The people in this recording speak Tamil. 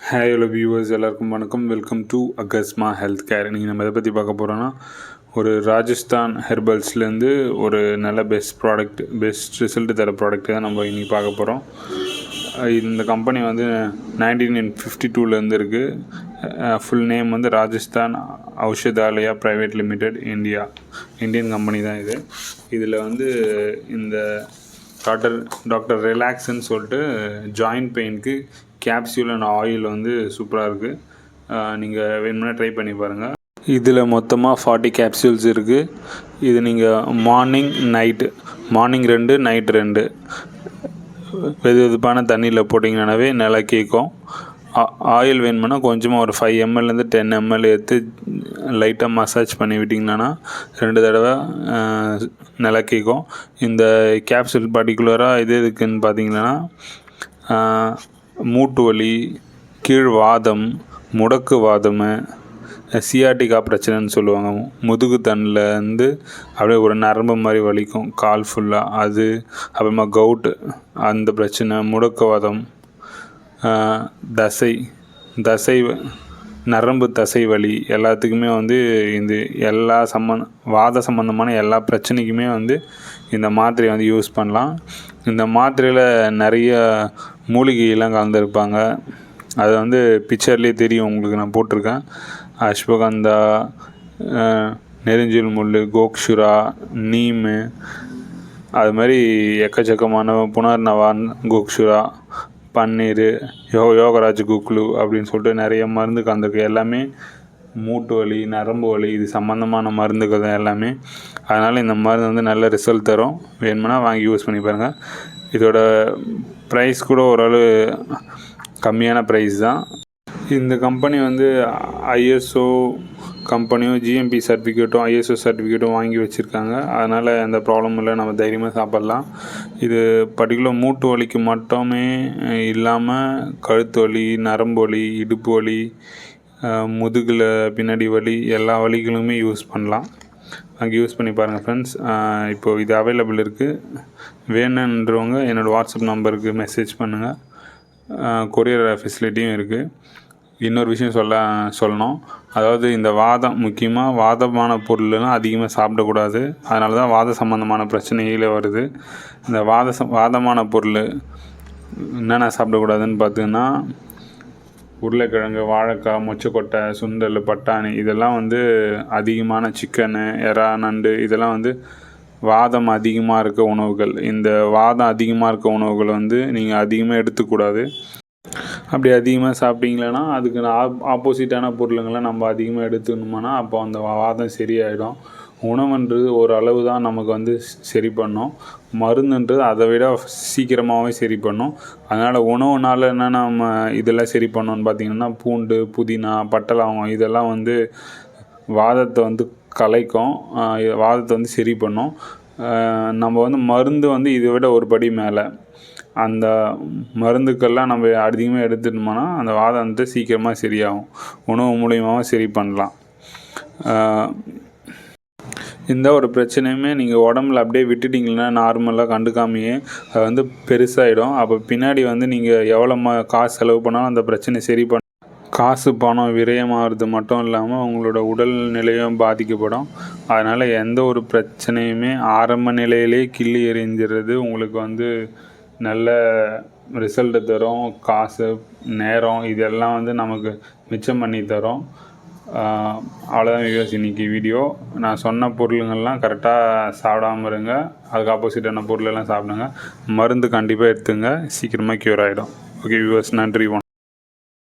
ஹாய் ஹலோ வியூவர்ஸ், எல்லாருக்கும் வணக்கம். வெல்கம் டு அகஸ்மா ஹெல்த் கேர். நீங்கள் நம்ம எதை பற்றி பார்க்க போகிறோன்னா, ஒரு ராஜஸ்தான் ஹெர்பல்ஸ்லேருந்து ஒரு நல்ல பெஸ்ட் ரிசல்ட் தர ப்ராடக்ட் தான் நம்ம இன்றைக்கி பார்க்க போகிறோம். இந்த கம்பெனி வந்து 1952 இருக்குது. ஃபுல் நேம் வந்து Rajasthan Aushadhalaya private limited Indian company தான் இது. இதில் வந்து இந்த டாக்டர் ரிலாக்ஸ்ன்னு சொல்லிட்டு ஜாயிண்ட் பெயினுக்கு கேப்சியூல் அண்ட் ஆயில் வந்து சூப்பராக இருக்குது. நீங்கள் வேணும்னா ட்ரை பண்ணி பாருங்கள். இதில் மொத்தமாக 40 கேப்சியூல்ஸ் இருக்குது. இது நீங்கள் மார்னிங் 2 நைட் 2 வெதுவெதுப்பான தண்ணியில் போட்டிங்கன்னாவே நல்லா கேட்கும். ஆயில் வேணுமுன்னா கொஞ்சமாக ஒரு 5 ml 10 ml எடுத்து லைட்டாக மசாஜ் பண்ணி விட்டிங்கன்னா 2 தடவை நல்லா கேட்கும். இந்த கேப்சூல் பர்டிகுலராக எதுக்குன்னு பார்த்தீங்கன்னா, மூட்டு வலி, கீழ்வாதம், முடக்கு வாதம், சியாட்டிகா பிரச்சனைன்னு சொல்லுவாங்க. முதுகு தண்ணிலேருந்து அப்படியே ஒரு நரம்பு மாதிரி வலிக்கும் கால் ஃபுல்லாக, அது அப்புறமா கவுட்டு அந்த பிரச்சனை, முடக்குவாதம், நரம்பு தசை வலி எல்லாத்துக்குமே வந்து இந்த வாத சம்மந்தமான எல்லா பிரச்சனைக்குமே வந்து இந்த மாத்திரையை வந்து யூஸ் பண்ணலாம். இந்த மாத்திரையில் நிறைய மூலிகையெல்லாம் கலந்துருப்பாங்க. அது வந்து பிக்சர்லேயே தெரியும் உங்களுக்கு, நான் போட்டிருக்கேன். அஸ்வகந்தா, நெருஞ்சில் முள், கோக்ஷுரா, நீமு, அது மாதிரி எக்கச்சக்கமான புனர்நவான், கோக்ஷுரா, பன்னீர், யோகராஜ் குக்லு அப்படின்னு சொல்லிட்டு நிறைய மருந்து கலந்துருக்கு. எல்லாமே மூட்டு வலி, நரம்பு வலி இது சம்மந்தமான மருந்துகள் தான் எல்லாமே. அதனால் இந்த மருந்து வந்து நல்ல ரிசல்ட் தரும். வேணுமுன்னா வாங்கி யூஸ் பண்ணி பாருங்கள். இதோட ப்ரைஸ் கூட ஓரளவு கம்மியான ப்ரைஸ் தான். இந்த கம்பெனி வந்து ஐஎஸ்ஓ கம்பெனியும் ஜிஎம்பி சர்டிஃபிகேட்டும் ஐஎஸ்ஓ சர்டிஃபிகேட்டும் வாங்கி வச்சுருக்காங்க. அதனால் எந்த ப்ராப்ளமும் இல்லை, நம்ம தைரியமாக சாப்பிட்லாம். இது பர்டிகுலர் மூட்டு வலிக்கு மட்டுமே இல்லாமல் கழுத்து வலி, நரம்பு வலி, இடுப்பு வலி, முதுகில் பின்னாடி வலி எல்லா வலிகளுமே யூஸ் பண்ணலாம். அங்கே யூஸ் பண்ணி பாருங்கள் ஃப்ரெண்ட்ஸ். இப்போது இது அவைலபிள் இருக்குது. வேணுன்றவங்க என்னோடய வாட்ஸ்அப் நம்பருக்கு மெசேஜ் பண்ணுங்கள். கொரியர் ஃபெசிலிட்டியும் இருக்குது. இன்னொரு விஷயம் சொல்லணும். அதாவது இந்த முக்கியமாக வாதமான பொருள்லாம் அதிகமாக சாப்பிடக்கூடாது. அதனால தான் வாத சம்மந்தமான பிரச்சனைகளே வருது. இந்த வாதமான பொருள் என்னென்ன சாப்பிடக்கூடாதுன்னு பார்த்தீங்கன்னா, உருளைக்கிழங்கு, வாழைக்காய், மொச்சக்கொட்டை, சுண்டல், பட்டாணி இதெல்லாம் வந்து அதிகமான சிக்கனு, எறா, நண்டு இதெல்லாம் வந்து வாதம் அதிகமாக இருக்க உணவுகள். இந்த வாதம் அதிகமாக இருக்க உணவுகள் வந்து நீங்கள் அதிகமாக எடுத்துக்கூடாது. அப்படி அதிகமாக சாப்பிட்டீங்களன்னா அதுக்கு ஆப்போசிட்டான பொருளுங்களை நம்ம அதிகமாக எடுத்துக்கணுமானா அப்போ அந்த வாதம் சரியாயிடும். உணவுன்றது ஒரு அளவு தான் நமக்கு வந்து சரி பண்ணும். மருந்துன்றது அதை விட சீக்கிரமாகவே சரி பண்ணும். அதனால் உணவுனால் என்னென்ன நம்ம இதெல்லாம் சரி பண்ணோன்னு பார்த்திங்கன்னா, பூண்டு, புதினா, பட்டை லவங்கம் இதெல்லாம் வந்து வாதத்தை வந்து கலைக்கும், வாதத்தை வந்து சரி பண்ணும். நம்ம வந்து மருந்து வந்து இதை விட ஒரு படி மேலே. அந்த மருந்துக்கள்லாம் நம்ம அதிகமாக எடுத்துட்டோம்னா அந்த வாதம் வந்து சீக்கிரமாக சரியாகும். உணவு மூலியமாகவும் சரி பண்ணலாம். இந்த ஒரு பிரச்சனையுமே நீங்கள் உடம்புல அப்படியே விட்டுட்டிங்கன்னா நார்மலாக கண்டுக்காமையே அது வந்து பெருசாகிடும். அப்போ பின்னாடி வந்து நீங்கள் எவ்வளோ காசு செலவு பண்ணாலும் அந்த பிரச்சனை சரி காசு பணம் விரயமாகிறது மட்டும் இல்லாமல் உங்களோட உடல் நிலையும் பாதிக்கப்படும். அதனால் எந்த ஒரு பிரச்சனையுமே ஆரம்ப நிலையிலே கிள்ளி எறிஞ்சிடுறது உங்களுக்கு வந்து நல்ல ரிசல்ட்டு தரும். காசு, நேரம் இதெல்லாம் வந்து நமக்கு மிச்சம் பண்ணி தரும். அவ்வளோதான் வியூவர்ஸ் இன்றைக்கி வீடியோ. நான் சொன்ன பொருளுங்கள்லாம் கரெக்டாக சாப்பிடாமல் இருங்க. அதுக்கு ஆப்போசிட்டான பொருளெல்லாம் சாப்பிடுங்க. மருந்து கண்டிப்பாக எடுத்துங்க, சீக்கிரமாக க்யூர் ஆகிடும். ஓகே வியூவர்ஸ், நன்றி.